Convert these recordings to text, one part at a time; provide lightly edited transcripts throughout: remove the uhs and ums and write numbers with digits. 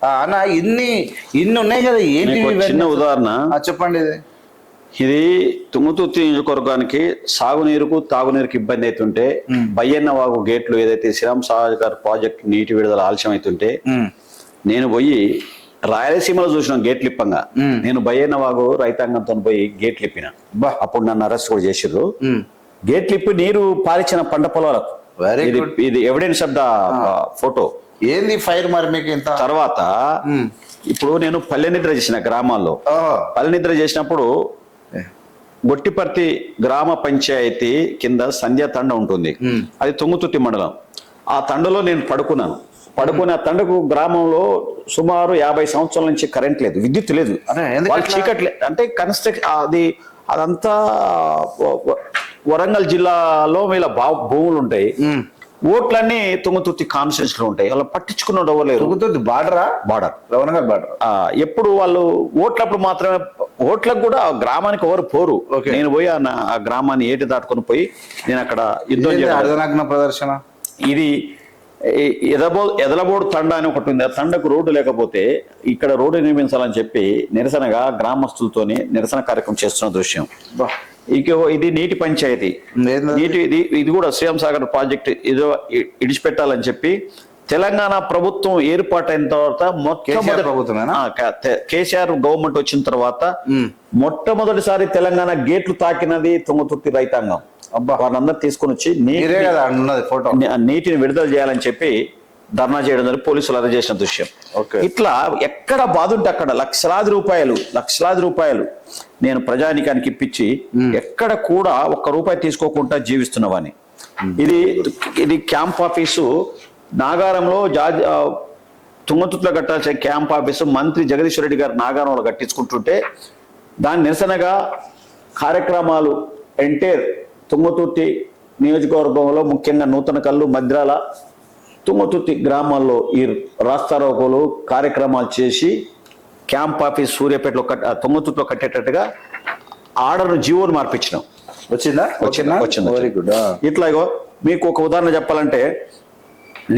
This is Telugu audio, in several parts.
అన్న ఇన్ని ఉన్నాయి కదా, ఏంటి చిన్న ఉదాహరణ చెప్పండి. ఇది తుంగతుర్తి నియోజకవర్గానికి సాగునీరుకు తాగునీరుకు ఇబ్బంది అవుతుంటే బయ్యన్న వాగు గేట్లు ఏదైతే శ్రీరామ్ సాగర్ ప్రాజెక్ట్ నీటి విడుదల ఆలస్యం అవుతుంటే నేను పోయి రాయలసీమలో చూసిన గేట్లు ఇప్పంగా నేను బయ్యన్న వాగు రైతాంగంతో పోయి గేట్లు ఇప్పిన. అప్పుడు నన్ను అరెస్ట్ కూడా చేసిర్రు. గేట్లు ఇప్పి నీరు పాలించిన పంట పొలాలకు. ఇది ఎవిడెన్స్ ఆఫ్ ద ఫోటో. ఏంది ఫైర్ మరి మీకు ఇంత? తర్వాత ఇప్పుడు నేను పల్లె నిద్ర చేసిన గ్రామాల్లో. పల్లె నిద్ర చేసినప్పుడు గొట్టిపర్తి గ్రామ పంచాయతీ కింద సంధ్యా తండ ఉంటుంది. అది తుంగతుర్తి మండలం. ఆ తండలో నేను పడుకున్నాను. పడుకుని ఆ తండకు గ్రామంలో సుమారు 50 సంవత్సరాల నుంచి కరెంట్ లేదు, విద్యుత్ లేదు, చీకటి లేదు. అంటే కన్స్ట్రక్షన్ అదంతా వరంగల్ జిల్లాలో వీళ్ళ భూములు ఉంటాయి. ఓట్లన్నీ తుంగతుర్తి కాన్స్టిట్యూన్స్ లో ఉంటాయి. అలా పట్టించుకున్న ఎవరు లేరు. Thungathurthi border Warangal border. ఎప్పుడు వాళ్ళు ఓట్లప్పుడు మాత్రమే, ఓట్లకు కూడా గ్రామానికి ఎవరు పోరు. నేను పోయి ఆ గ్రామాన్ని ఏటి దాటుకొని పోయి నేను అక్కడ యుద్ధం చేయడం ప్రదర్శన. ఇది ఎదలబోడు తండ అని ఒకటి ఉంది. ఆ తండకు రోడ్డు లేకపోతే ఇక్కడ రోడ్డు నిర్మించాలని చెప్పి నిరసనగా గ్రామస్తులతోని నిరసన కార్యక్రమం చేస్తున్న దృశ్యం. ఇది నీటి పంచాయతీ. ఇది కూడా శ్రీరామ్ సాగర్ ప్రాజెక్ట్ ఏదో ఇడిచిపెట్టాలని చెప్పి తెలంగాణ ప్రభుత్వం ఏర్పాటైన తర్వాత కేసీఆర్ గవర్నమెంట్ వచ్చిన తర్వాత మొట్టమొదటిసారి తెలంగాణ గేట్లు తాకినది తుంగతుర్తి రైతాంగం. వాళ్ళందరూ తీసుకుని వచ్చి నీటిని విడుదల చేయాలని చెప్పి ధర్నా చేయడం జరిగి పోలీసులు అరెస్ట్ చేసిన దృశ్యం. ఇట్లా ఎక్కడ బాధ ఉంటే అక్కడ లక్షలాది రూపాయలు నేను ప్రజానికానికి ఇప్పించి ఎక్కడ కూడా ₹1 తీసుకోకుండా జీవిస్తున్నవాని. ఇది క్యాంప్ ఆఫీసు నాగారంలో తుంగతుర్తిలో కట్టాల్సిన క్యాంప్ ఆఫీసు మంత్రి జగదీశ్వర్ రెడ్డి గారు నాగారంలో కట్టించుకుంటుంటే దాని నిరసనగా కార్యక్రమాలు ఎంటైర్ తుంగతుర్తి నియోజకవర్గంలో ముఖ్యంగా నూతనకల్లు, మద్రాల, తుంగతుర్తి గ్రామాల్లో ఈ రాస్తారోకోలు కార్యక్రమాలు చేసి క్యాంప్ ఆఫీస్ సూర్యాపేటలో తుంగతుర్తిలో కట్టేటట్టుగా ఆర్డర్ను జీవోను మార్పించినాం. వచ్చింది. Very good. ఇట్లాగో మీకు ఒక ఉదాహరణ చెప్పాలంటే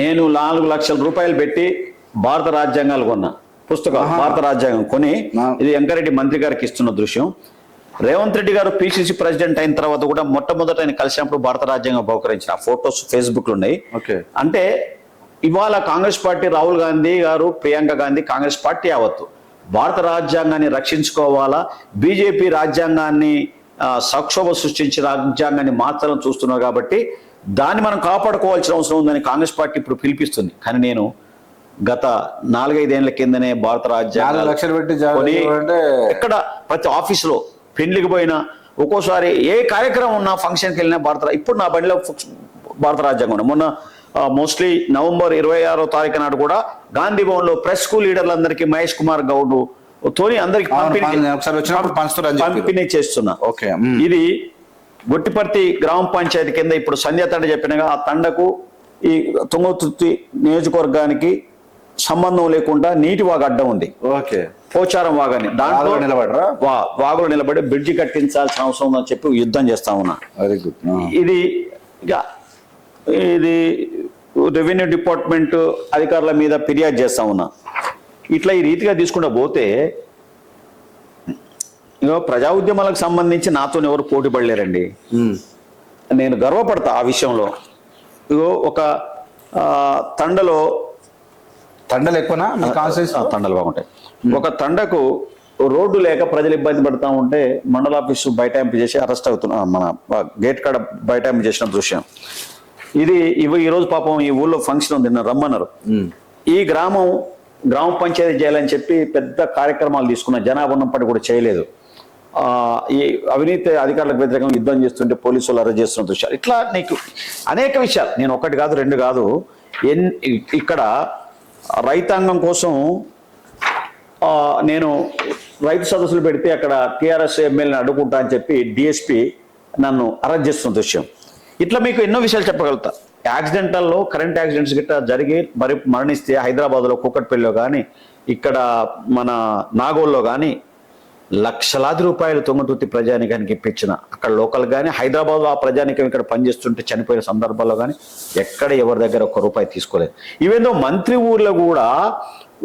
నేను ₹4 లక్షలు పెట్టి భారత రాజ్యాంగాలు కొన్నా పుస్తకం. భారత రాజ్యాంగం కొని ఇది వెంకరెడ్డి మంత్రి గారికి ఇస్తున్న దృశ్యం. రేవంత్ రెడ్డి గారు పిసిసి ప్రెసిడెంట్ అయిన తర్వాత కూడా మొట్టమొదట ఆయన కలిసినప్పుడు భారత రాజ్యాంగం బహుకరించిన ఫోటోస్ ఫేస్బుక్ లో ఉన్నాయి. అంటే ఇవాళ కాంగ్రెస్ పార్టీ, రాహుల్ గాంధీ గారు, ప్రియాంక గాంధీ, కాంగ్రెస్ పార్టీ యావత్తు భారత రాజ్యాంగాన్ని రక్షించుకోవాలా, బీజేపీ రాజ్యాంగాన్ని సంక్షోభ సృష్టించి రాజ్యాంగాన్ని మార్చాలని చూస్తున్నారు. కాబట్టి దాన్ని మనం కాపాడుకోవాల్సిన అవసరం ఉందని కాంగ్రెస్ పార్టీ ఇప్పుడు పిలిపిస్తుంది. కానీ నేను గత 4-5 ఏళ్ల కిందనే భారత రాజ్యాంగం లక్షలు పెట్టి ఎక్కడ ప్రతి ఆఫీసులో పెళ్లికి పోయినా, ఒక్కోసారి ఏ కార్యక్రమం ఉన్నా, ఫంక్షన్కి వెళ్ళినా ఇప్పుడు నా బండిలో భారత రాజ్యాంగం ఉన్నా. మొన్న మోస్ట్లీ నవంబర్ 26వ తారీఖు నాడు కూడా గాంధీ భవన్ లో ప్రెస్ స్కూల్ లీడర్లందరికీ మహేష్ కుమార్ గౌడ్ తోని అందరికి పంపిణీ చేస్తున్నా. ఇది గొట్టిపర్తి గ్రామ పంచాయతీ కింద ఇప్పుడు సంధ్యా తండ చెప్పినగా ఆ తండకు ఈ తుంగతుర్తి నియోజకవర్గానికి సంబంధం లేకుండా నీటి వాగు అడ్డం ఉంది. పోచారం వాగని దాంట్లో వాగులో నిలబడి బ్రిడ్జి కట్టించాల్సిన అవసరం ఉందని చెప్పి యుద్ధం చేస్తా ఉన్నా. Very good. ఇది రెవెన్యూ డిపార్ట్మెంట్ అధికారుల మీద ఫిర్యాదు చేస్తా ఉన్నా. ఇట్లా ఈ రీతిగా తీసుకుంటూ పోతే ప్రజా ఉద్యమాలకు సంబంధించి నాతో ఎవరు పోటీ పడలేరండి. నేను గర్వపడతా ఆ విషయంలో. ఒక తండలు ఎక్కువనా? తండలు బాగుంటాయి. ఒక తండకు రోడ్డు లేక ప్రజలు ఇబ్బంది పడతా ఉంటే మండల ఆఫీసు బైటాయింపు చేసి అరెస్ట్ అవుతున్నా, మన గేట్ కాడ బైటాయింపు చేసిన దృశ్యం ఇది. ఈ రోజు పాపం ఈ ఊళ్ళో ఫంక్షన్ ఉంది, రమ్మన్నారు. ఈ గ్రామ పంచాయతీ చేయాలని చెప్పి పెద్ద కార్యక్రమాలు తీసుకున్న, జనాభా ఉన్నప్పటికీ కూడా చేయలేదు. ఈ అవినీతి అధికారులకు వ్యతిరేకంగా యుద్ధం చేస్తుంటే పోలీసులు అరెస్ట్ చేస్తున్న దృశ్యాలు. ఇట్లా నీకు అనేక విషయాలు, నేను 1 కాదు 2 కాదు, ఇక్కడ రైతాంగం కోసం నేను రైతు సదస్సులు పెడితే అక్కడ టీఆర్ఎస్ ఎమ్మెల్యేని అడ్డుకుంటా అని చెప్పి డిఎస్పీ నన్ను అరెస్ట్ చేస్తున్న దృశ్యం. ఇట్లా మీకు ఎన్నో విషయాలు చెప్పగలుగుతా. యాక్సిడెంటల్లో కరెంట్ యాక్సిడెంట్స్ గిట్ట జరిగి మరణిస్తే హైదరాబాద్లో కూకట్పల్లిలో కానీ, ఇక్కడ మన నాగోల్లో కానీ లక్షలాది రూపాయలు తుంగతుర్తి ప్రజానికానికి ఇప్పించిన, అక్కడ లోకల్ కానీ హైదరాబాద్లో ఆ ప్రజానికం ఇక్కడ పనిచేస్తుంటే చనిపోయిన సందర్భాల్లో కానీ ఎక్కడ ఎవరి దగ్గర ₹1 తీసుకోలేదు. ఈవెందో మంత్రి ఊర్లో కూడా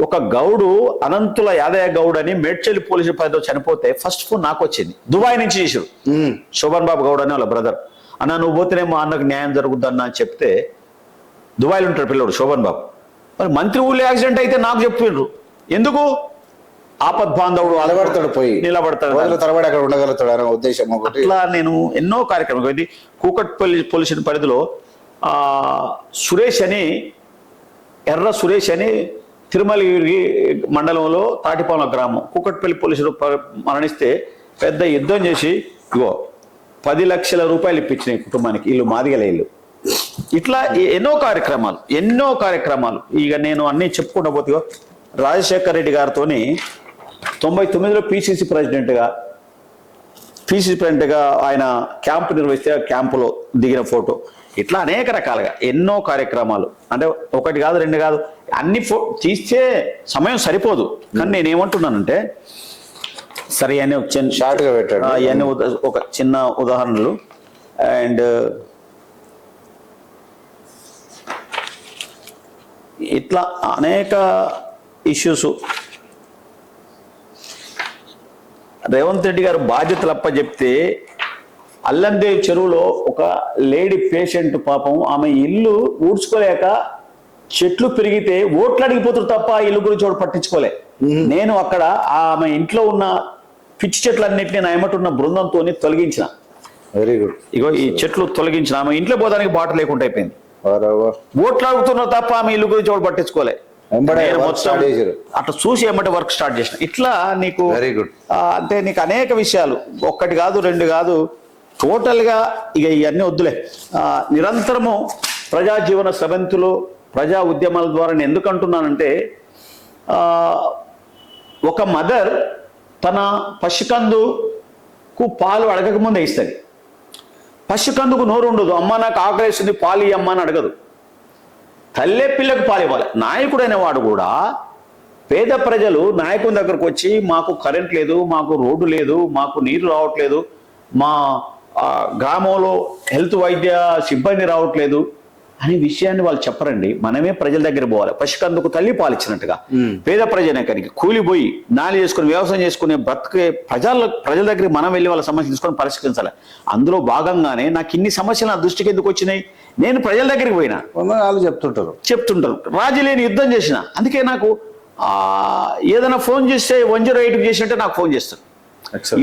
ఒక గౌడు అనంతుల యాదయ్య గౌడ్ అని మేడ్చల్ పోలీసు పరిధిలో చనిపోతే ఫస్ట్ ఫోన్ నాకు వచ్చింది. దుబాయ్ నుంచి చేసాడు శోభన్ బాబు గౌడ్ అని వాళ్ళ బ్రదర్. అన్న నువ్వు పోతేనే మా అన్నకు న్యాయం జరుగుద్దన్న అని చెప్తే, దుబాయ్లో ఉంటాడు పిల్లడు శోభన్ బాబు. మరి మంత్రి ఊళ్ళో యాక్సిడెంట్ అయితే నాకు చెప్పిండ్రు. ఎందుకు? ఆపద్ బాంధవుడు నిలబడతాడు, పోయి నిలబడతాడు, తరబడి అక్కడ ఉండగలుగుతాడు అనే ఉద్దేశం ఒకటి. అట్లా నేను ఎన్నో కార్యక్రమాలు ఇది కూకట్పల్లి పోలీస్ పరిధిలో సురేష్ అని, ఎర్ర సురేష్ అని తిరుమలగిరి మండలంలో తాటిపాలెం గ్రామం కూకట్పల్లి పోలీసులు మరణిస్తే పెద్ద యుద్ధం చేసి ఇగో 10 లక్షల రూపాయలు ఇప్పించినాయి కుటుంబానికి. ఇల్లు మాదిగల ఇల్లు. ఇట్లా ఎన్నో కార్యక్రమాలు ఇక నేను అన్నీ చెప్పుకుంటూ పోతే, రాజశేఖర్ రెడ్డి గారితో 99లో పిసిసి ప్రెసిడెంట్గా ఆయన క్యాంపు నిర్వహిస్తే క్యాంపులో దిగిన ఫోటో. ఇట్లా అనేక రకాలుగా ఎన్నో కార్యక్రమాలు, అంటే ఒకటి కాదు రెండు కాదు, అన్ని తీస్తే సమయం సరిపోదు. కానీ నేనేమంటున్నానంటే, సరే అని షార్ట్గా పెట్టాడు అవన్నీ ఒక చిన్న ఉదాహరణలు. అండ్ ఇట్లా అనేక ఇష్యూస్ రేవంత్ రెడ్డి గారు బాధ్యతలు అప్పచెప్తే, అల్లందేవ్ చెరువులో ఒక లేడీ పేషెంట్ పాపం ఆమె ఇల్లు ఊడ్చుకోలేక చెట్లు పెరిగితే ఓట్లు అడిగిపోతారు తప్ప ఇల్లు గురించి వాడు పట్టించుకోలే. నేను అక్కడ ఆమె ఇంట్లో ఉన్న పిచ్చి చెట్లన్నింటినీ నా ఎమ్మటున్న బృందంతో తొలగించిన. Very good. ఇగో ఈ చెట్లు తొలగించిన, ఆమె ఇంట్లో పోదానికి బాట లేకుండా అయిపోయింది. ఓట్లు అడుగుతున్నారు తప్ప ఆమె ఇల్లు గురించి వాడు పట్టించుకోలే. అట్లా చూసి ఏమంటే వర్క్ స్టార్ట్ చేసిన. ఇట్లా నీకు వెరీ గుడ్. అంటే నీకు అనేక విషయాలు, ఒక్కటి కాదు రెండు కాదు, టోటల్ గా ఇక ఇవన్నీ వద్దులే. నిరంతరము ప్రజా జీవన స్రవంతులు, ప్రజా ఉద్యమాల ద్వారా నేను ఎందుకు అంటున్నానంటే, ఒక మదర్ తన పసికందుకు పాలు అడగకముందే ఇస్తుంది. పసికందుకు నోరు ఉండదు, అమ్మ నాకు ఆకలేస్తుంది పాలు ఇయ్యమ్మ అని అడగదు. తల్లే పిల్లకు పాలు ఇవ్వాలి. నాయకుడైన వాడు కూడా పేద ప్రజలు నాయకుని దగ్గరకు వచ్చి మాకు కరెంట్ లేదు, మాకు రోడ్డు లేదు, మాకు నీరు రావట్లేదు, మా గ్రామంలో హెల్త్ వైద్య సిబ్బంది రావట్లేదు అనే విషయాన్ని వాళ్ళు చెప్పరండి. మనమే ప్రజల దగ్గర పోవాలి. పసికందుకు తల్లి పాలిచ్చినట్టుగా పేద ప్రజానికానికి కూలిపోయి నాలి చేసుకుని వ్యవసాయం చేసుకునే బ్రతికే ప్రజల దగ్గర మనం వెళ్ళి వాళ్ళ సమస్యలు తీసుకొని పరిష్కరించాలి. అందులో భాగంగానే నాకు ఇన్ని సమస్యలు నా దృష్టికి ఎందుకు వచ్చినాయి, నేను ప్రజల దగ్గరికి పోయినా. వాళ్ళు చెప్తుంటారు రాజీ లేని యుద్ధం చేసిన. అందుకే నాకు ఏదైనా ఫోన్ చేస్తే 108 చేసినట్టే నాకు ఫోన్ చేస్తాను.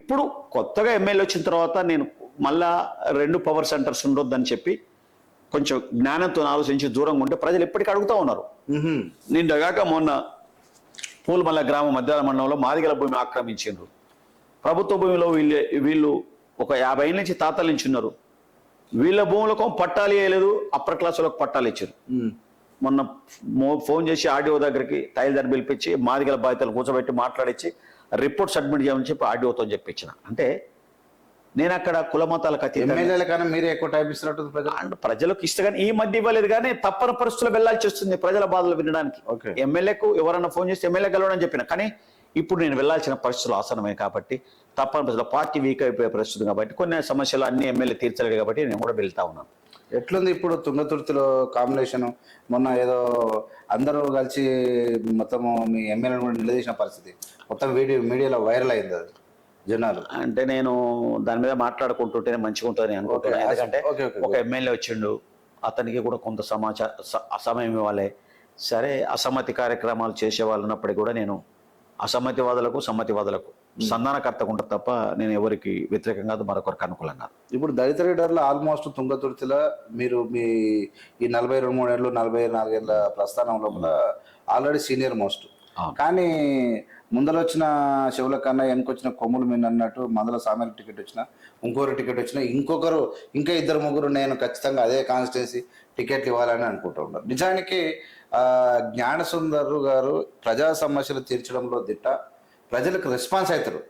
ఇప్పుడు కొత్తగా ఎమ్మెల్యే వచ్చిన తర్వాత నేను మళ్ళా 2 పవర్ సెంటర్స్ ఉండొద్దని చెప్పి కొంచెం జ్ఞానంతో ఆలోచించి దూరంగా ఉంటే ప్రజలు ఎప్పటికీ అడుగుతూ ఉన్నారు. నిన్నగాక మొన్న పూలమల్ల గ్రామం మధ్యాహ్న మండలంలో మాదిగల భూమి ఆక్రమించారు. ప్రభుత్వ భూమిలో వీళ్ళు ఒక 50 ఏళ్ళ నుంచి తాతల నుంచి ఉన్నారు. వీళ్ళ భూములకు పట్టాలు వేయలేదు, అప్పర్ క్లాస్ వాళ్ళకి పట్టాలు ఇచ్చారు. మొన్న ఫోన్ చేసి ఆర్డీఓ దగ్గరికి తైల్దారి పిలిపించి మాదిగల బాధ్యతలు కూర్చోబెట్టి మాట్లాడించి రిపోర్ట్ సబ్మిట్ చేయమని చెప్పి ఆర్డీఓతో చెప్పించిన. అంటే నేను అక్కడ కుల మతాలకు అతీతంగా మీరే ఎక్కువ టైం ఇస్తున్నట్టు అంటే ప్రజలకు ఇష్టగానే ఈ మధ్య ఇవ్వలేదు, కానీ తప్పని పరిస్థితుల్లో వెళ్లాల్సి వస్తుంది ప్రజల బాధలు వినడానికి. ఎమ్మెల్యేకు ఎవరన్నా ఫోన్ చేస్తే ఎమ్మెల్యే కలవడం చెప్పిన, కానీ ఇప్పుడు నేను వెళ్లాల్సిన పరిస్థితులు ఆసనమే కాబట్టి తప్పని పరిస్థితుల్లో పార్టీ వీక్ అయిపోయే పరిస్థితి కాబట్టి కొన్ని సమస్యలు అన్ని ఎమ్మెల్యే తీర్చలేదు కాబట్టి నేను కూడా వెళ్తా ఉన్నాను. ఎట్లుంది ఇప్పుడు తుంగతుర్తిలో కాంబినేషన్? మొన్న ఏదో అందరూ కలిసి మొత్తము మీ ఎమ్మెల్యేని కూడా నిలదీసిన పరిస్థితి మొత్తం మీడియాలో వైరల్ అయింది. అది జనాలు అంటే నేను దాని మీద మాట్లాడుకుంటుంటేనే మంచిగా ఉంటుందని అనుకుంటున్నాను. ఎందుకంటే ఒక ఎమ్మెల్యే వచ్చిండు, అతనికి కూడా కొంత సమయం ఇవ్వాలి. సరే అసమ్మతి కార్యక్రమాలు చేసే వాళ్ళు ఉన్నప్పటికీ కూడా నేను అసమ్మతివాదులకు సమ్మతివాదులకు సంధానకర్తకు ఉంటుంది తప్ప నేను ఎవరికి వ్యతిరేకం కాదు, మరొకరికి అనుకూలం కాదు. ఇప్పుడు దళిత లీడర్లు ఆల్మోస్ట్ తుంగతుర్తిలో మీరు మీ ఈ 42-43 ఏళ్ళు 44 ఏళ్ళ ప్రస్థానంలో కూడా ఆల్రెడీ సీనియర్ మోస్ట్. కానీ ముందర వచ్చిన చెవుల కన్నా వెనుకొచ్చిన కొమ్ములు మీద అన్నట్టు మందల సామాన్య టికెట్ వచ్చినా ఇంకొకరు టికెట్ వచ్చినా ఇంకొకరు ఇంకా 2-3 నేను ఖచ్చితంగా అదే కాన్స్టిట్యున్సీ టికెట్లు ఇవ్వాలని అనుకుంటూ ఉన్నారు. నిజానికి జ్ఞానసుందర్ గారు ప్రజా సమస్యలు తీర్చడంలో దిట్ట, ప్రజలకు రెస్పాన్స్ అవుతారు.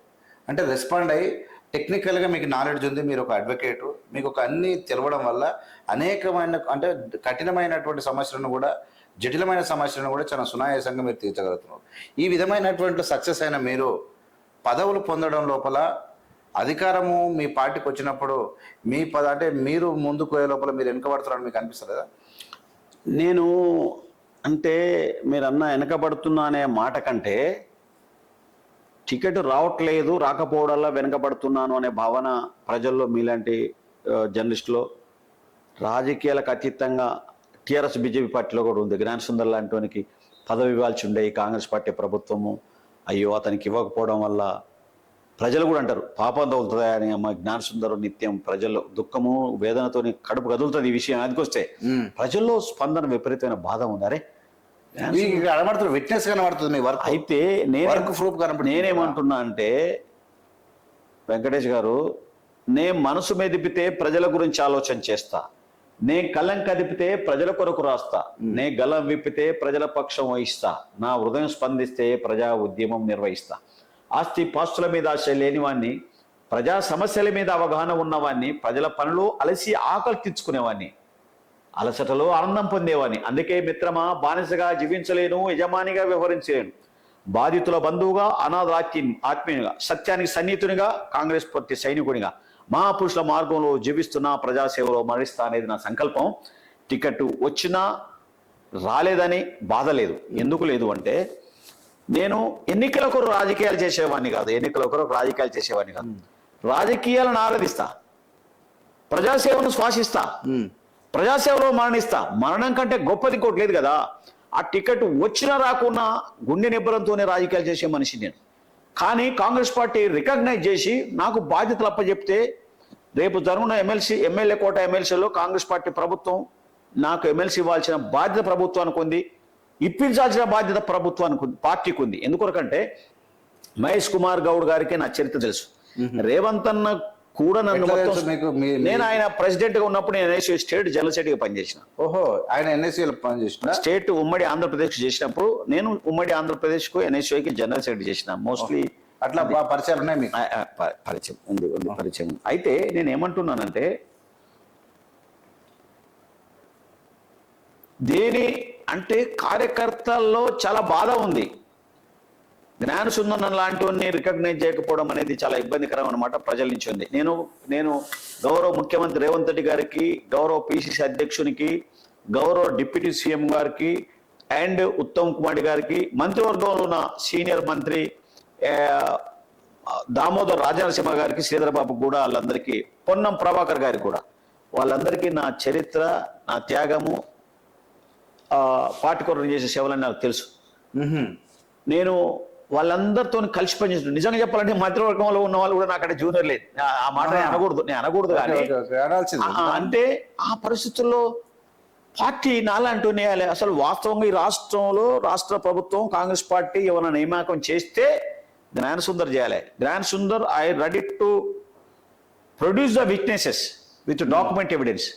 అంటే రెస్పాండ్ అయ్యి టెక్నికల్గా మీకు నాలెడ్జ్ ఉంది, మీరు ఒక అడ్వకేటు, మీకు ఒక అన్నీ తెలవడం వల్ల అనేకమైన అంటే కఠినమైనటువంటి సమస్యలను కూడా జటిలమైన సమస్యలను కూడా చాలా సునాయాసంగా మీరు తీర్చగలుగుతున్నారు. ఈ విధమైనటువంటి సక్సెస్ అయిన మీరు పదవులు పొందడం లోపల అధికారము మీ పార్టీకి వచ్చినప్పుడు మీ అంటే మీరు ముందుకు పోయే లోపల మీరు వెనుకబడుతున్నారని మీకు అనిపిస్తలేదా? నేను అంటే మీరన్నా వెనకబడుతున్నా అనే మాట కంటే టికెట్ రావట్లేదు, రాకపోవడంలో వెనకబడుతున్నాను అనే భావన ప్రజల్లో మీలాంటి జర్నలిస్టులో, రాజకీయాలకు అతీతంగా టీఆర్ఎస్ బీజేపీ పార్టీలో కూడా ఉంది. జ్ఞాన సుందర్ లాంటి పదవి ఇవ్వాల్సి ఉండే ఈ కాంగ్రెస్ పార్టీ ప్రభుత్వము అయ్యో అతనికి ఇవ్వకపోవడం వల్ల ప్రజలు కూడా అంటారు పాపం తగులుతుందా అని. అమ్మ జ్ఞాన సుందరు నిత్యం ప్రజల్లో దుఃఖము వేదనతో కడుపు కదులుతుంది ఈ విషయం. అదికొస్తే ప్రజల్లో స్పందన విపరీతమైన బాధ ఉంది. అరే విట్నెస్ కనబడుతుంది మీ వర్క్. అయితే నేనేమంటున్నా అంటే వెంకటేష్ గారు, నేను మనసు మెదిపితే ప్రజల గురించి ఆలోచన చేస్తా, నే కలం కదిపితే ప్రజల కొరకు రాస్తా, నే గలం విప్పితే ప్రజల పక్షం వహిస్తా, నా హృదయం స్పందిస్తే ప్రజా ఉద్యమం నిర్వహిస్తా. ఆస్తి పాస్తుల మీద ఆశ లేనివాణ్ణి, ప్రజా సమస్యల మీద అవగాహన ఉన్నవాణ్ణి, ప్రజల పనులు అలసి ఆకలి తీర్చుకునేవాడిని, అలసటలో ఆనందం పొందేవాడిని. అందుకే మిత్రమా, బానిసగా జీవించలేను, యజమానిగా వ్యవహరించలేను, బాధితుల బంధువుగా, అనాథ ఆత్మీయునిగా, సత్యానికి సన్నిహితునిగా, కాంగ్రెస్ పార్టీ సైనికునిగా, మహాపురుషుల మార్గంలో జీవిస్తున్నా, ప్రజాసేవలో మరణిస్తా అనేది నా సంకల్పం. టికెట్ వచ్చినా రాలేదని బాధ లేదు. ఎందుకు లేదు అంటే నేను ఎన్నికల కొరకు రాజకీయాలు చేసేవాడిని కాదు, రాజకీయాలను ఆరాధిస్తా, ప్రజాసేవను శ్వాసిస్తా, ప్రజాసేవలో మరణిస్తా. మరణం కంటే గొప్పది ఇంకోటి లేదు కదా. ఆ టికెట్ వచ్చినా రాకున్నా గుండె నిబ్బరంతోనే రాజకీయాలు చేసే మనిషి నేను. కానీ కాంగ్రెస్ పార్టీ రికగ్నైజ్ చేసి నాకు బాధ్యతలు అప్పచెప్తే రేపు జరుగున ఎమ్మెల్యే కోట ఎమ్మెల్సీలో కాంగ్రెస్ పార్టీ ప్రభుత్వం నాకు ఎమ్మెల్సీ ఇవ్వాల్సిన బాధ్యత ప్రభుత్వానికి ఉంది, ఇప్పించాల్సిన బాధ్యత ప్రభుత్వానికి పార్టీకి ఉంది. ఎందుకొరకంటే మహేష్ కుమార్ గౌడ్ గారికి నా చరిత్ర తెలుసు. రేవంత్ అన్న కూడా నన్ను నేను ఆయన ప్రెసిడెంట్ గా ఉన్నప్పుడు నేను ఎన్ఎస్యూ స్టేట్ జనరల్ సెక్రటరీగా పనిచేసిన. ఓహో, ఆయన ఎన్ఎస్యూలో పనిచేసిన. స్టేట్ ఉమ్మడి ఆంధ్రప్రదేశ్ చేసినప్పుడు నేను ఉమ్మడి ఆంధ్రప్రదేశ్ కు ఎన్ఎస్యూకి జనరల్ సెక్రటరీ చేసిన. మోస్ట్లీ అట్లా పరిచయాలు ఉన్నాయి మీకు? పరిచయం ఉంది, పరిచయం. అయితే నేను ఏమంటున్నానంటే దేని అంటే కార్యకర్తల్లో చాలా బాధ ఉంది. జ్ఞాన సుందరం లాంటివన్నీ రికగ్నైజ్ చేయకపోవడం అనేది చాలా ఇబ్బందికరం అన్నమాట ప్రజల నుంచి ఉంది. నేను గౌరవ ముఖ్యమంత్రి రేవంత్ రెడ్డి గారికి, గౌరవ పిసిసి అధ్యక్షునికి, గౌరవ డిప్యూటీ సీఎం గారికి అండ్ ఉత్తమ్ కుమార్ గారికి, మంత్రివర్గంలో ఉన్న సీనియర్ మంత్రి దామోదర్ రాజనరసింహ గారికి, శ్రీధర్ బాబు కూడా, వాళ్ళందరికీ, పొన్నం ప్రభాకర్ గారికి కూడా, వాళ్ళందరికీ నా చరిత్ర, నా త్యాగము, పార్టీ కొరకు చేసే సేవలని నాకు తెలుసు. నేను వాళ్ళందరితో కలిసి పనిచేస్తున్నాను. నిజంగా చెప్పాలంటే మంత్రివర్గంలో ఉన్న వాళ్ళు కూడా నాకంటే జూనియర్ లేదు. ఆ మాట నేను అనకూడదు కానీ అంటే ఆ పరిస్థితుల్లో పార్టీ నాలంటూ నేయాలి. అసలు వాస్తవంగా ఈ రాష్ట్రంలో రాష్ట్ర ప్రభుత్వం కాంగ్రెస్ పార్టీ ఏమైనా నియామకం చేస్తే జ్ఞాన సుందర్ చేయాలి. జ్ఞాన Sundar I ready to produce the witnesses with document evidence.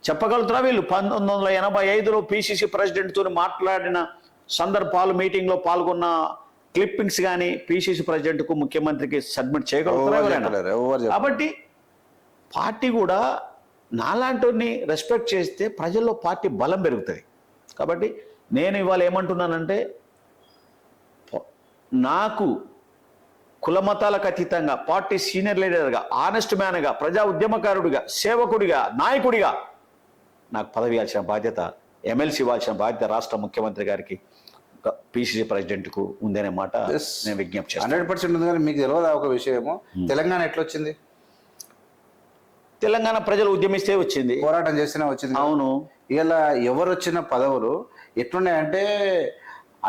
చెప్పగలుగుతారా వీళ్ళు 1985లో పిసిసి ప్రెసిడెంట్ తో మాట్లాడిన సందర్భాలు, మీటింగ్ లో పాల్గొన్న క్లిప్పింగ్స్ కానీ పిసిసి ప్రెసిడెంట్ కు, ముఖ్యమంత్రికి సబ్మిట్ చేయగలుగుతారా? కాబట్టి పార్టీ కూడా నాలాంటి రెస్పెక్ట్ చేస్తే ప్రజల్లో పార్టీ బలం పెరుగుతుంది. కాబట్టి నేను ఇవాళ ఏమంటున్నానంటే నాకు కులమతాలకు అతీతంగా పార్టీ సీనియర్ లీడర్గా, ఆనెస్ట్ మ్యాన్గా, ప్రజా ఉద్యమకారుడిగా, సేవకుడిగా, నాయకుడిగా నాకు పదవి ఇవ్వాల్సిన బాధ్యత, ఎమ్మెల్సీ ఇవ్వాల్సిన బాధ్యత రాష్ట్ర ముఖ్యమంత్రి గారికి, పిసిసి ప్రెసిడెంట్ కు ఉందనే మాట నేను విజ్ఞప్తి చేస్తాను. 100% ఉంది. కానీ మీకు తెలియదు ఒక విషయము, తెలంగాణ ఎట్లా వచ్చింది? తెలంగాణ ప్రజలు ఉద్యమిస్తే వచ్చింది, పోరాటం చేస్తేనే వచ్చింది. అవును. ఇలా ఎవరు వచ్చిన పదవులు ఎట్లున్నాయంటే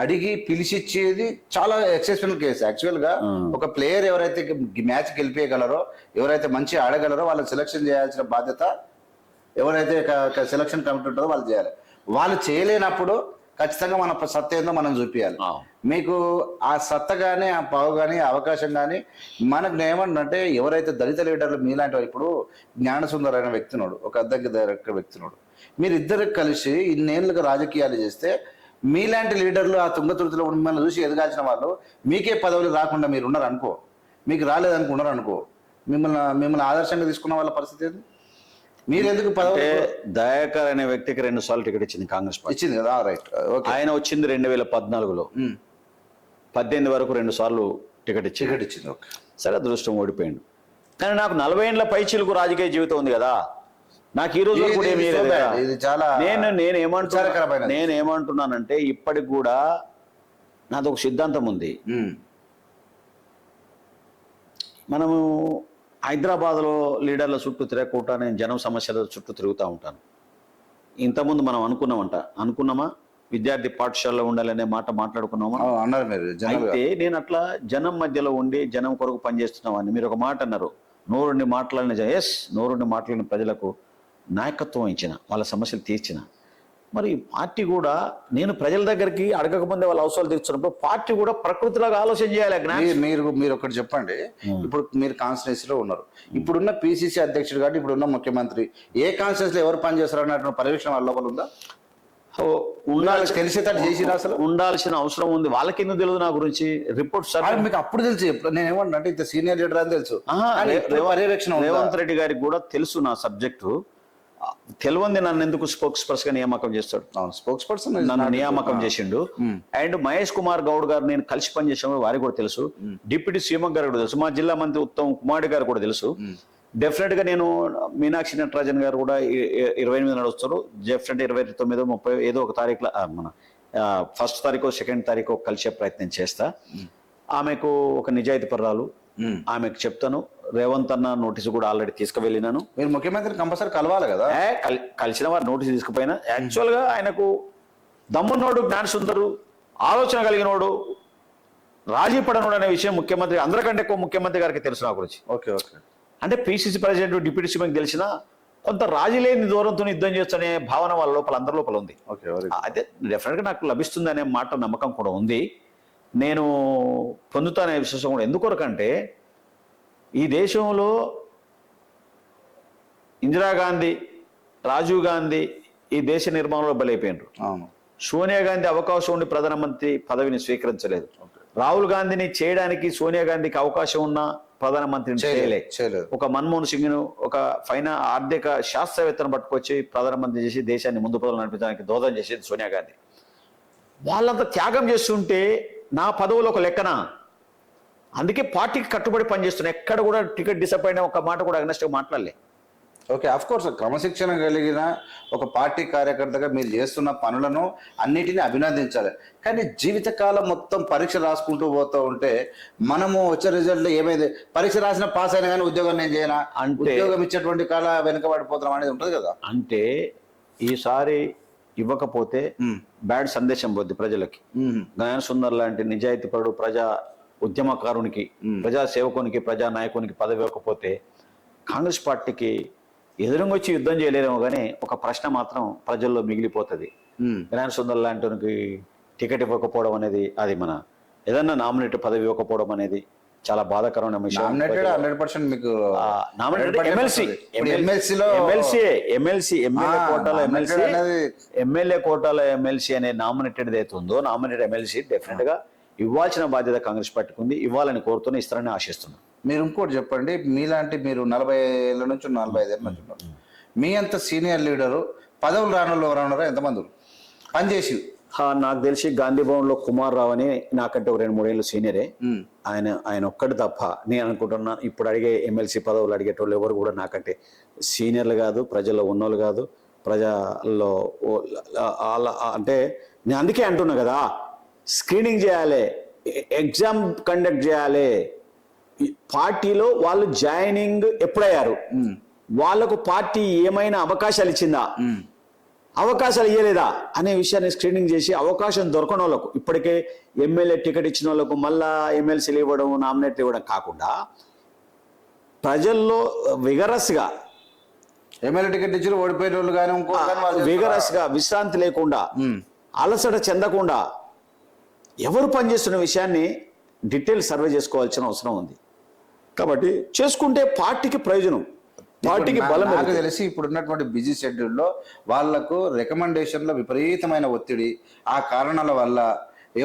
అడిగి పిలిచిచ్చేది చాలా ఎక్సెప్షనల్ కేసు. యాక్చువల్ గా ఒక ప్లేయర్ ఎవరైతే మ్యాచ్ గెలిపేయగలరో, ఎవరైతే మంచి ఆడగలరో వాళ్ళని సెలక్షన్ చేయాల్సిన బాధ్యత ఎవరైతే సెలక్షన్ కమిటీ ఉంటుందో వాళ్ళు చేయాలి. వాళ్ళు చేయలేనప్పుడు ఖచ్చితంగా మన సత్త ఏందో మనం చూపించాలి. మీకు ఆ సత్త కానీ, ఆ పావు కానీ, అవకాశం కానీ మనకు ఏమన్నంటే ఎవరైతే దళిత లీడర్లు మీలాంటి, ఇప్పుడు జ్ఞానసుందర్ అయిన వ్యక్తినోడు, ఒక అద్దెకి డైరెక్టర్ వ్యక్తినోడు, మీరిద్దరికి కలిసి ఇన్నేళ్ళుగా రాజకీయాలు చేస్తే మీలాంటి లీడర్లు ఆ తుంగతుర్తిలో మిమ్మల్ని చూసి ఎదగాల్సిన వాళ్ళు మీకే పదవులు రాకుండా మీరు ఉన్నారు అనుకో, మీకు రాలేదనుకున్నారు అనుకో, మిమ్మల్ని ఆదర్శంగా తీసుకున్న వాళ్ళ పరిస్థితి ఏంది? మీరు ఎందుకు పదవి? దయాకర్ అనే వ్యక్తికి 2 సార్లు టికెట్ ఇచ్చింది కాంగ్రెస్ పార్టీ. ఇచ్చింది కదా, రైట్. ఆయన వచ్చింది 2014లో, 18 వరకు 2 సార్లు టికెట్ ఇచ్చింది. సరే, అదృష్టం ఓడిపోయిండు. కానీ నాకు 40 ఏళ్ల పైచిలకు రాజకీయ జీవితం ఉంది కదా. నాకు ఈ రోజు కూడా ఏమీ లేదు కదా. ఇది చాలా నేనేమంటున్నానంటే ఇప్పటికి కూడా నాది ఒక సిద్ధాంతం ఉంది. మనము హైదరాబాద్లో లీడర్ల చుట్టూ తిరగకుండా నేను జనం సమస్యల చుట్టూ తిరుగుతూ ఉంటాను. ఇంతకుముందు మనం అనుకున్నామా విద్యార్థి పాఠశాలలో ఉండాలనే మాట మాట్లాడుకున్నామా? అన్నారు మీరు. అయితే నేను అట్లా జనం మధ్యలో ఉండి జనం కొరకు పనిచేస్తున్నామని మీరు ఒక మాట అన్నారు. నోరుండి మాట్లాడిన ప్రజలకు నాయకత్వం ఇచ్చిన, వాళ్ళ సమస్యలు తీర్చిన. మరి పార్టీ కూడా నేను ప్రజల దగ్గరికి అడగకముందే వాళ్ళ అవసరాలు తీర్చున్నప్పుడు పార్టీ కూడా ప్రకృతిలాగా ఆలోచన చేయాలి. మీరు ఒకటి చెప్పండి. ఇప్పుడు మీరు కాన్స్టిట్యూన్సీలో ఉన్నారు. ఇప్పుడున్న పిసిసి అధ్యక్షుడు కాబట్టి ఇప్పుడున్న ముఖ్యమంత్రి ఏ కాన్స్టిట్యూన్సీలో ఎవరు పనిచేస్తారు అన్నటువంటి పర్యవేక్షణ వాళ్ళ లోపల ఉందా? తెలిసేటట్టు చేసినా అసలు ఉండాల్సిన అవసరం ఉంది. వాళ్ళకి ఎందుకు తెలియదు నా గురించి? రిపోర్ట్స్ మీకు అప్పుడు తెలుసు. నేను ఏమంటే ఇంత సీనియర్ లీడర్ అని తెలుసు. పర్యవేక్షణ రేవంత్ రెడ్డి గారికి కూడా తెలుసు నా సబ్జెక్టు. తెలియంది నన్ను ఎందుకు స్పోక్స్ పర్సన్ గా నియామకం చేస్తాడు? స్పోక్స్ పర్సన్ నన్ను నియామకం చేసిండు. అండ్ మహేష్ కుమార్ గౌడ్ గారు నేను కలిసి పనిచేసాము, వారికి కూడా తెలుసు. డిప్యూటీ సీఎం గారు కూడా తెలుసు. మా జిల్లా మంత్రి ఉత్తమ్ కుమార్ గారు కూడా తెలుసు. డెఫినెట్ గా నేను మీనాక్షి నటరాజన్ గారు కూడా 28 నడుస్తారు. డెఫినెట్ 29, 30 ఏదో ఒక తారీఖులో మన 1st తారీఖు 2nd తారీఖు కలిసే ప్రయత్నం చేస్తా. ఆమెకు ఒక నిజాయితీ పర్రాలు, ఆమెకు చెప్తాను. రేవంత్ అన్న నోటీసు కూడా ఆల్రెడీ తీసుకువెళ్ళినాను. మీరు ముఖ్యమంత్రిని కంపల్సరీ కలవాలి కదా. కలిసిన వారు నోటీసు తీసుకుపోయినా. యాక్చువల్ గా ఆయనకు దమ్మున్నోడు, జ్ఞాన సుందరు, ఆలోచన కలిగినోడు, రాజీ పడనోడు అనే విషయం ముఖ్యమంత్రి అందరికంటే ఎక్కువ ముఖ్యమంత్రి గారికి తెలుసు నా గురించి. ఓకే. అంటే పిసిసి ప్రెసిడెంట్, డిప్యూటీ సీఎం తెలిసిన కొంత రాజీ లేని దూరంతో యుద్ధం చేస్తనే భావన వాళ్ళ లోపల, అందరి లోపల ఉంది. అయితే డెఫినెట్గా నాకు లభిస్తుంది అనే మాట నమ్మకం కూడా ఉంది. నేను పొందుతానే విశ్వాసం కూడా. ఎందుకొరకంటే ఈ దేశంలో ఇందిరాగాంధీ, రాజీవ్ గాంధీ ఈ దేశ నిర్మాణంలో బలైపోయినారు. సోనియా గాంధీ అవకాశం ఉండి ప్రధానమంత్రి పదవిని స్వీకరించలేదు. రాహుల్ గాంధీని చేయడానికి సోనియా గాంధీకి అవకాశం ఉన్న ప్రధానమంత్రిని చేయలేదు. ఒక మన్మోహన్ సింగ్ ను, ఒక ఆర్థిక శాస్త్రవేత్తను పట్టుకొచ్చి ప్రధానమంత్రి చేసి దేశాన్ని ముందు పదవులు నడిపించడానికి దోహదం చేసేది సోనియా గాంధీ. వాళ్ళంతా త్యాగం చేస్తుంటే నా పదవులు ఒక లెక్కన. అందుకే పార్టీకి కట్టుబడి పనిచేస్తున్నా. ఎక్కడ కూడా టికెట్ డిసప్పాయింట్ ఒక మాట కూడా అగ్నెస్ట్గా మాట్లాడలే. ఓకే, అఫ్ కోర్స్ క్రమశిక్షణ కలిగిన ఒక పార్టీ కార్యకర్తగా మీరు చేస్తున్న పనులను అన్నిటినీ అభినందించాలి. కానీ జీవితకాలం మొత్తం పరీక్ష రాసుకుంటూ పోతూ ఉంటే మనము వచ్చే రిజల్ట్ ఏమైంది, పరీక్ష రాసిన పాస్ అయినా కానీ ఉద్యోగం నేను చేయనా, ఉద్యోగం ఇచ్చేటువంటి కాల వెనుకబడిపోతాం అనేది ఉంటుంది కదా. అంటే ఈసారి ఇవ్వకపోతే బ్యాడ్ సందేశం పోద్ది ప్రజలకి. జ్ఞాన సుందర్ లాంటి నిజాయితీపరుడు, ప్రజా ఉద్యమకారునికి, ప్రజా సేవకునికి, ప్రజా నాయకునికి పదవి ఇవ్వకపోతే కాంగ్రెస్ పార్టీకి ఎదురుంగొచ్చి యుద్ధం చేయలేరేమో కానీ ఒక ప్రశ్న మాత్రం ప్రజల్లో మిగిలిపోతుంది. జ్ఞాన సుందర్ లాంటి టికెట్ ఇవ్వకపోవడం అనేది, అది మన ఏదన్నా నామినేట్ పదవి ఇవ్వకపోవడం అనేది చాలా బాధాకరమైన విషయం. ఎమ్మెల్యే కోటాలో ఎమ్మెల్సీ అనే నామినేటెడ్ ఏదైతే ఉందో, నామినేటెడ్ ఎమ్మెల్సీ డెఫినెట్ గా ఇవ్వాల్సిన బాధ్యత కాంగ్రెస్ పార్టీకి ఉంది. ఇవ్వాలని కోరుతూనే ఇస్తారని ఆశిస్తున్నాను. మీరు ఇంకోటి చెప్పండి, మీలాంటి మీరు 40 ఏళ్ళ నుంచి 45 ఏళ్ళ నుంచి ఉన్నారు. మీ అంత సీనియర్ లీడరు పదవులు రానుల్లో ఎవరన్నారా? ఎంతమంది పనిచేసి? నాకు తెలిసి గాంధీ భవన్ లో కుమార్ రావు అని నాకంటే ఒక 2-3 ఏళ్ళు సీనియరే. ఆయన ఒక్కటి తప్ప నేను అనుకుంటున్నాను ఇప్పుడు అడిగే ఎమ్మెల్సీ పదవులు అడిగేటోళ్ళు ఎవరు కూడా నాకంటే సీనియర్లు కాదు, ప్రజల్లో ఉన్నోళ్ళు కాదు. ప్రజల్లో అంటే నేను అందుకే అంటున్నా కదా, స్క్రీనింగ్ చేయాలి, ఎగ్జామ్ కండక్ట్ చేయాలి. పార్టీలో వాళ్ళు జాయినింగ్ ఎప్పుడయ్యారు, వాళ్లకు పార్టీ ఏమైనా అవకాశాలు ఇచ్చిందా, అవకాశాలు ఇవ్వలేదా అనే విషయాన్ని స్క్రీనింగ్ చేసి అవకాశం దొరకని వాళ్ళకు, ఇప్పటికే ఎమ్మెల్యే టికెట్ ఇచ్చిన వాళ్ళకు మళ్ళా ఎమ్మెల్సీలు ఇవ్వడం, నామినేట్లు ఇవ్వడం కాకుండా ప్రజల్లో విగరస్గా ఎమ్మెల్యే టికెట్ ఇచ్చిన ఓడిపోయిన వాళ్ళు కానీ విగరస్గా విశ్రాంతి లేకుండా, అలసట చెందకుండా ఎవరు పనిచేస్తున్న విషయాన్ని డీటెయిల్ సర్వే చేసుకోవాల్సిన అవసరం ఉంది. కాబట్టి చేసుకుంటే పార్టీకి ప్రయోజనం, పార్టీకి బలం. నాకు తెలిసి ఇప్పుడు ఉన్నటువంటి బిజీ షెడ్యూల్లో వాళ్లకు రికమెండేషన్లో విపరీతమైన ఒత్తిడి, ఆ కారణాల వల్ల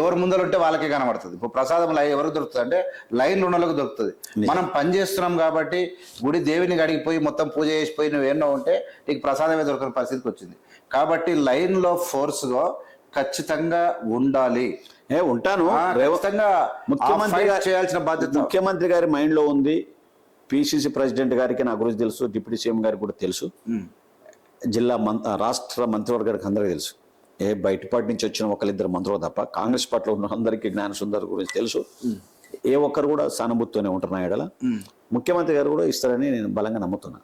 ఎవరు ముందర ఉంటే వాళ్ళకే కనబడుతుంది. ఇప్పుడు ప్రసాదం ఎవరికి దొరుకుతుంది అంటే లైన్ రుణాలకు దొరుకుతుంది. మనం పని చేస్తున్నాం కాబట్టి గుడి దేవుని అడిగిపోయి మొత్తం పూజ చేసిపోయి నువ్వు ఎన్నో ఉంటే నీకు ప్రసాదమే దొరకని పరిస్థితికి వచ్చింది. కాబట్టి లైన్లో ఫోర్స్గా ఖచ్చితంగా ఉండాలి. ఉంటాను. ముఖ్యమంత్రి చేయాల్సిన బాధ్యత ముఖ్యమంత్రి గారి మైండ్ లో ఉంది. పిసిసి ప్రెసిడెంట్ గారికి నా గురించి తెలుసు, డిప్యూటీ సీఎం గారికి కూడా తెలుసు. రాష్ట్ర మంత్రివర్గానికి అందరికీ తెలుసు. బయటపాటి నుంచి వచ్చిన ఒకరిద్దరు మంత్రులు తప్ప కాంగ్రెస్ పార్టీలో ఉన్న అందరికీ జ్ఞాన సుందర్ గురించి తెలుసు. ఏ ఒక్కరు కూడా సానుభూతితోనే ఉంటున్న ఎడల ముఖ్యమంత్రి గారు కూడా ఇస్తారని నేను బలంగా నమ్ముతున్నా.